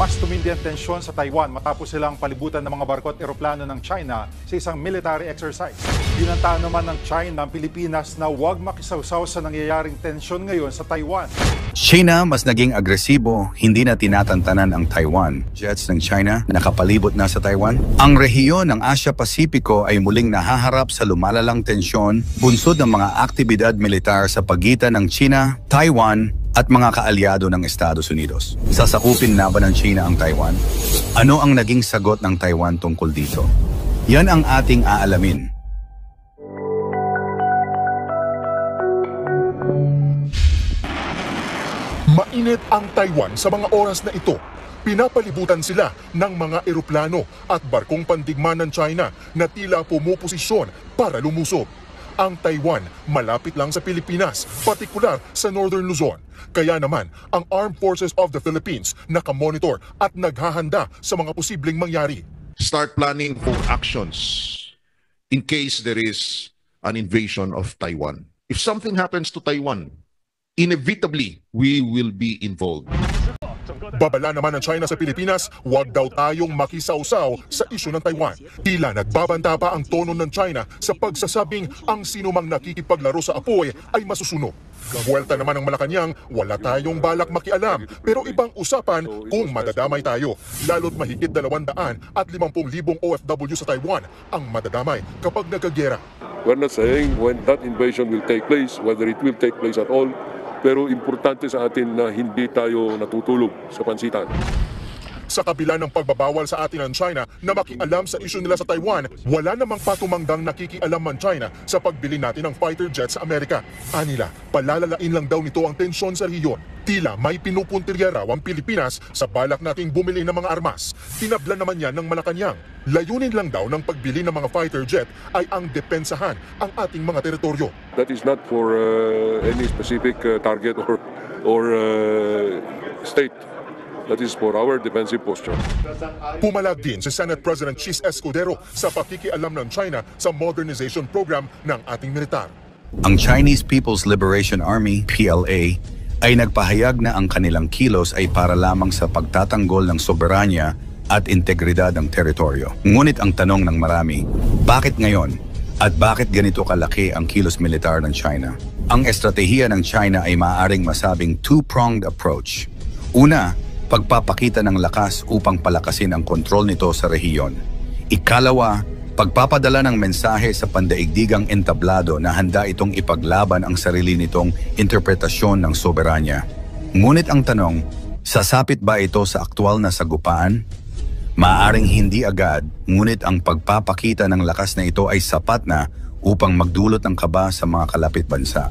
Mas tumindi ang tensyon sa Taiwan matapos silang palibutan ng mga barko at eroplano ng China sa isang military exercise. Binantaan naman ng China ang Pilipinas na huwag makisawsaw sa nangyayaring tensyon ngayon sa Taiwan. China mas naging agresibo, hindi na tinatantanan ang Taiwan. Jets ng China nakapalibot na sa Taiwan. Ang rehiyon ng Asia-Pasipiko ay muling nahaharap sa lumalalang tensyon, bunsod ng mga aktibidad militar sa pagitan ng China, Taiwan, at mga kaalyado ng Estados Unidos. Sasakupin na ba ng China ang Taiwan? Ano ang naging sagot ng Taiwan tungkol dito? Yan ang ating aalamin. Mainit ang Taiwan sa mga oras na ito. Pinapalibutan sila ng mga eroplano at barkong pandigma ng China na tila pumuposisyon para lumusob. Ang Taiwan malapit lang sa Pilipinas, partikular sa Northern Luzon. Kaya naman, ang Armed Forces of the Philippines nakamonitor at naghahanda sa mga posibleng mangyari. Start planning for actions in case there is an invasion of Taiwan. If something happens to Taiwan, inevitably, we will be involved. Babala naman ng China sa Pilipinas, huwag daw tayong makisawsaw sa isyu ng Taiwan. Tila nagbabanta pa ang tono ng China sa pagsasabing ang sinumang nakikipaglaro sa apoy ay masusunog. Buwelta naman ng Malacanang, wala tayong balak makialam, pero ibang usapan kung madadamay tayo. Lalo't mahigit 250,000 OFW sa Taiwan ang madadamay kapag nagkagera. We're not saying when that invasion will take place, whether it will take place at all, pero importante sa atin na hindi tayo natutulog sa pansitan. Sa kabila ng pagbabawal sa atin ng China na makialam sa isyu nila sa Taiwan, wala namang patumanggang nakikialam man China sa pagbili natin ng fighter jets sa Amerika. Anila, palalalain lang daw nito ang tensyon sa rehiyon. Tila may pinupuntirya raw ang Pilipinas sa balak nating bumili ng mga armas. Tinabla naman yan ng Malacanang. Layunin lang daw ng pagbili ng mga fighter jet ay ang depensahan ang ating mga teritoryo. That is not for any specific target or state. That is for our defensive posture. Pumalag din si Senate President Chis Escudero sa pakikialam ng China sa modernization program ng ating militar. Ang Chinese People's Liberation Army, PLA, ay nagpahayag na ang kanilang kilos ay para lamang sa pagtatanggol ng soberanya at integridad ng teritoryo. Ngunit ang tanong ng marami, bakit ngayon? At bakit ganito kalaki ang kilos militar ng China? Ang estratehiya ng China ay maaaring masabing two-pronged approach. Una, pagpapakita ng lakas upang palakasin ang kontrol nito sa rehiyon. Ikalawa, pagpapadala ng mensahe sa pandaigdigang entablado na handa itong ipaglaban ang sarili nitong interpretasyon ng soberanya. Ngunit ang tanong, sasapit ba ito sa aktwal na sagupaan? Maaaring hindi agad, ngunit ang pagpapakita ng lakas na ito ay sapat na upang magdulot ng kaba sa mga kalapit bansa.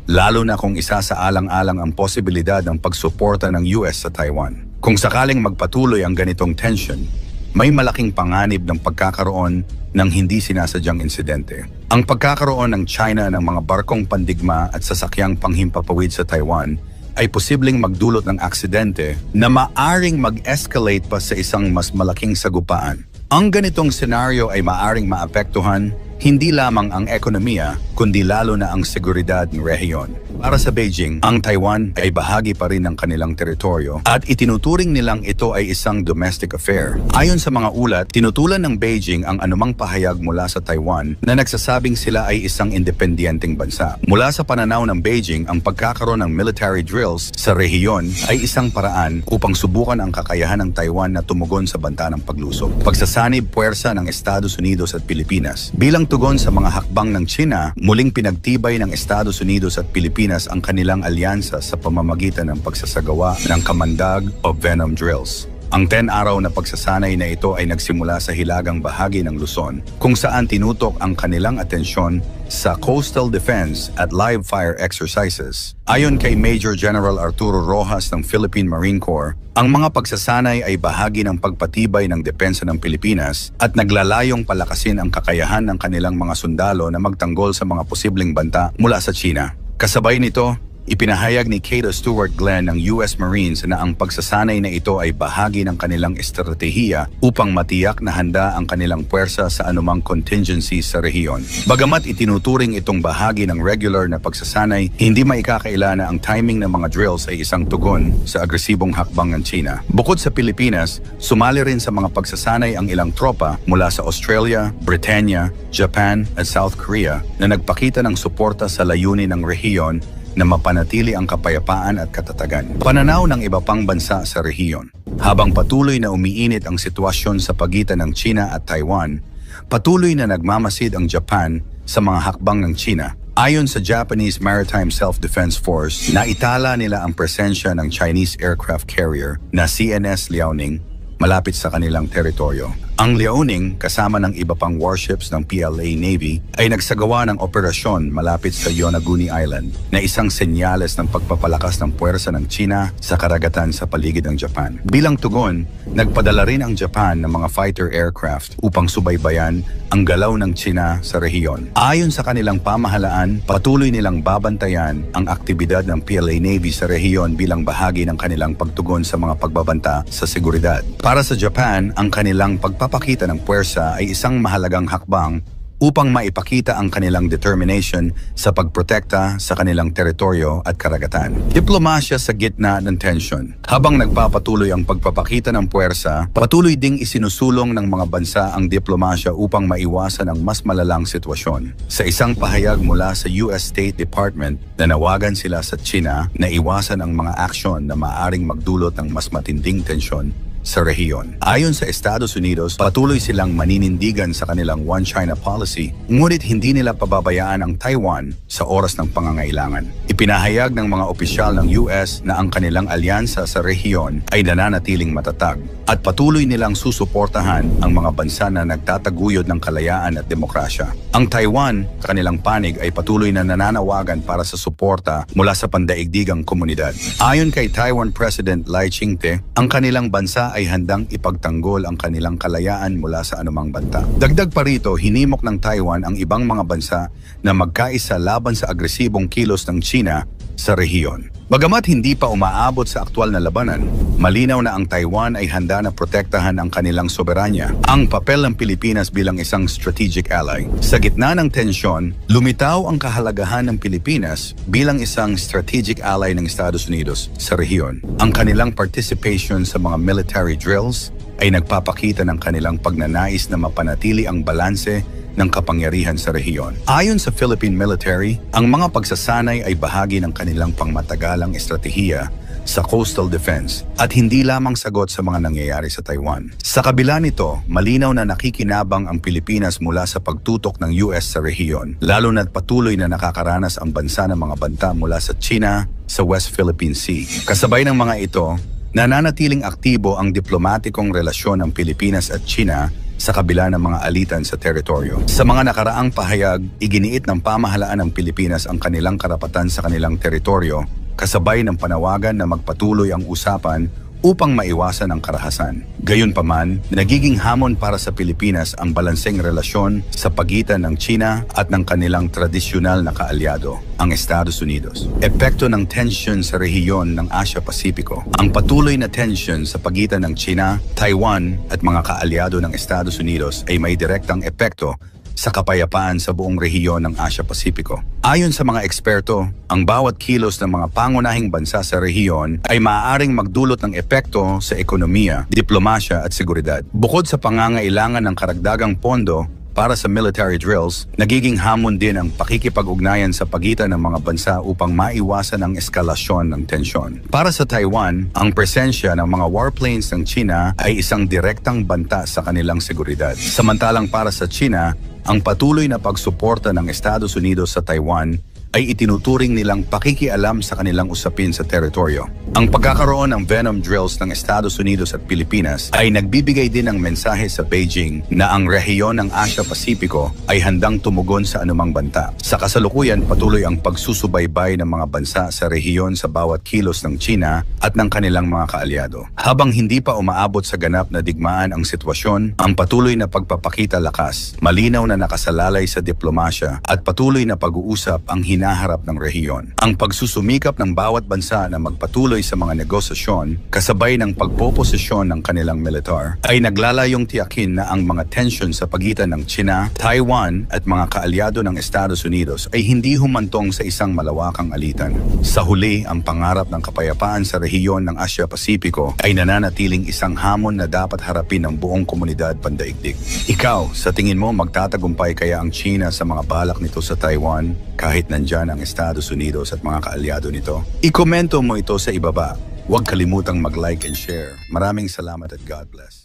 Lalo na kung isa sa alang-alang ang posibilidad ng pagsuporta ng US sa Taiwan. Kung sakaling magpatuloy ang ganitong tension, may malaking panganib ng pagkakaroon ng hindi sinasadyang insidente. Ang pagkakaroon ng China ng mga barkong pandigma at sasakyang panghimpapawid sa Taiwan ay posibleng magdulot ng aksidente na maaring mag-escalate pa sa isang mas malaking sagupaan. Ang ganitong senaryo ay maaring maapektuhan hindi lamang ang ekonomiya, kundi lalo na ang seguridad ng rehiyon. Para sa Beijing, ang Taiwan ay bahagi pa rin ng kanilang teritoryo at itinuturing nilang ito ay isang domestic affair. Ayon sa mga ulat, tinutulan ng Beijing ang anumang pahayag mula sa Taiwan na nagsasabing sila ay isang independenteng bansa. Mula sa pananaw ng Beijing, ang pagkakaroon ng military drills sa rehiyon ay isang paraan upang subukan ang kakayahan ng Taiwan na tumugon sa banta ng paglusob. Pagsasanib puwersa ng Estados Unidos at Pilipinas. Bilang tugon sa mga hakbang ng China, muling pinagtibay ng Estados Unidos at Pilipinas ang kanilang alyansa sa pamamagitan ng pagsasagawa ng kamandag o venom drills. Ang 10-araw na pagsasanay na ito ay nagsimula sa hilagang bahagi ng Luzon, kung saan tinutok ang kanilang atensyon sa coastal defense at live fire exercises. Ayon kay Major General Arturo Rojas ng Philippine Marine Corps, ang mga pagsasanay ay bahagi ng pagpatibay ng depensa ng Pilipinas at naglalayong palakasin ang kakayahan ng kanilang mga sundalo na magtanggol sa mga posibleng banta mula sa China. Kasabay nito, Ipinahayag ni Cato Stewart Glenn ng US Marines na ang pagsasanay na ito ay bahagi ng kanilang estratehiya upang matiyak na handa ang kanilang puwersa sa anumang contingency sa rehiyon. Bagamat itinuturing itong bahagi ng regular na pagsasanay, hindi maikakaila na ang timing ng mga drills ay isang tugon sa agresibong hakbang ng China. Bukod sa Pilipinas, sumali rin sa mga pagsasanay ang ilang tropa mula sa Australia, Britannia, Japan at South Korea na nagpakita ng suporta sa layunin ng rehiyon na mapanatili ang kapayapaan at katatagan. Pananaw ng iba pang bansa sa rehiyon. Habang patuloy na umiinit ang sitwasyon sa pagitan ng China at Taiwan, patuloy na nagmamasid ang Japan sa mga hakbang ng China. Ayon sa Japanese Maritime Self-Defense Force, naitala nila ang presensya ng Chinese aircraft carrier na CNS Liaoning malapit sa kanilang teritoryo. Ang Liaoning, kasama ng iba pang warships ng PLA Navy, ay nagsagawa ng operasyon malapit sa Yonaguni Island na isang senyales ng pagpapalakas ng puwersa ng China sa karagatan sa paligid ng Japan. Bilang tugon, nagpadala rin ang Japan ng mga fighter aircraft upang subaybayan ang galaw ng China sa rehiyon. Ayon sa kanilang pamahalaan, patuloy nilang babantayan ang aktibidad ng PLA Navy sa rehiyon bilang bahagi ng kanilang pagtugon sa mga pagbabanta sa seguridad. Para sa Japan, ang kanilang pagpapakita ng puwersa ay isang mahalagang hakbang upang maipakita ang kanilang determination sa pagprotekta sa kanilang teritoryo at karagatan. Diplomasya sa gitna ng tensyon. Habang nagpapatuloy ang pagpapakita ng puwersa, patuloy ding isinusulong ng mga bansa ang diplomasya upang maiwasan ang mas malalang sitwasyon. Sa isang pahayag mula sa US State Department, nanawagan sila sa China na iwasan ang mga aksyon na maaaring magdulot ng mas matinding tensyon sa rehiyon. Ayon sa Estados Unidos, patuloy silang maninindigan sa kanilang One China policy, ngunit hindi nila pababayaan ang Taiwan sa oras ng pangangailangan. Ipinahayag ng mga opisyal ng US na ang kanilang alyansa sa rehiyon ay nananatiling matatag at patuloy nilang susuportahan ang mga bansa na nagtataguyod ng kalayaan at demokrasya. Ang Taiwan, kanilang panig ay patuloy na nananawagan para sa suporta mula sa pandaigdigang komunidad. Ayon kay Taiwan President Lai Ching-te, ang kanilang bansa ay handang ipagtanggol ang kanilang kalayaan mula sa anumang banta. Dagdag pa rito, hinimok ng Taiwan ang ibang mga bansa na magkaisa laban sa agresibong kilos ng China sa rehiyon. Bagamat hindi pa umaabot sa aktwal na labanan, malinaw na ang Taiwan ay handa na protektahan ang kanilang soberanya. Ang papel ng Pilipinas bilang isang strategic ally. Sa gitna ng tensyon, lumitaw ang kahalagahan ng Pilipinas bilang isang strategic ally ng Estados Unidos sa rehiyon. Ang kanilang participation sa mga military drills ay nagpapakita ng kanilang pagnanais na mapanatili ang balanse ng kapangyarihan sa rehiyon. Ayon sa Philippine military, ang mga pagsasanay ay bahagi ng kanilang pangmatagalang estratehiya sa coastal defense at hindi lamang sagot sa mga nangyayari sa Taiwan. Sa kabila nito, malinaw na nakikinabang ang Pilipinas mula sa pagtutok ng US sa rehiyon, lalo na't patuloy na nakakaranas ang bansa ng mga banta mula sa China sa West Philippine Sea. Kasabay ng mga ito, nananatiling aktibo ang diplomatikong relasyon ng Pilipinas at China sa kabila ng mga alitan sa teritoryo. Sa mga nakaraang pahayag, iginiit ng pamahalaan ng Pilipinas ang kanilang karapatan sa kanilang teritoryo, kasabay ng panawagan na magpatuloy ang usapan upang maiwasan ang karahasan. Gayunpaman, nagiging hamon para sa Pilipinas ang balanseng relasyon sa pagitan ng China at ng kanilang tradisyonal na kaalyado, ang Estados Unidos. Epekto ng tensyon sa rehiyon ng Asia-Pasipiko. Ang patuloy na tensyon sa pagitan ng China, Taiwan at mga kaalyado ng Estados Unidos ay may direktang epekto sa kapayapaan sa buong rehiyon ng Asia-Pasipiko. Ayon sa mga eksperto, ang bawat kilos ng mga pangunahing bansa sa rehiyon ay maaaring magdulot ng epekto sa ekonomiya, diplomasya at seguridad. Bukod sa pangangailangan ng karagdagang pondo para sa military drills, nagiging hamon din ang pakikipag-ugnayan sa pagitan ng mga bansa upang maiwasan ang eskalasyon ng tensyon. Para sa Taiwan, ang presensya ng mga warplanes ng China ay isang direktang banta sa kanilang seguridad. Samantalang para sa China, ang patuloy na pagsuporta ng Estados Unidos sa Taiwan ay itinuturing nilang pakikialam sa kanilang usapin sa teritoryo. Ang pagkakaroon ng venom drills ng Estados Unidos at Pilipinas ay nagbibigay din ng mensahe sa Beijing na ang rehiyon ng Asia-Pasipiko ay handang tumugon sa anumang banta. Sa kasalukuyan, patuloy ang pagsusubaybay ng mga bansa sa rehiyon sa bawat kilos ng China at ng kanilang mga kaalyado. Habang hindi pa umaabot sa ganap na digmaan ang sitwasyon, ang patuloy na pagpapakita lakas, malinaw na nakasalalay sa diplomasya at patuloy na pag-uusap ang hinahangad hinaharap ng rehiyon. Ang pagsusumikap ng bawat bansa na magpatuloy sa mga negosasyon kasabay ng pagpoposisyon ng kanilang militar ay naglalayong tiyakin na ang mga tensyon sa pagitan ng China, Taiwan at mga kaalyado ng Estados Unidos ay hindi humantong sa isang malawakang alitan. Sa huli, ang pangarap ng kapayapaan sa rehiyon ng Asia-Pasipiko ay nananatiling isang hamon na dapat harapin ng buong komunidad pandaigdig. Ikaw, sa tingin mo magtatagumpay kaya ang China sa mga balak nito sa Taiwan kahit nandyan ang Estados Unidos at mga kaalyado nito? Ikomento mo ito sa ibaba. Huwag kalimutang mag-like and share. Maraming salamat at God bless.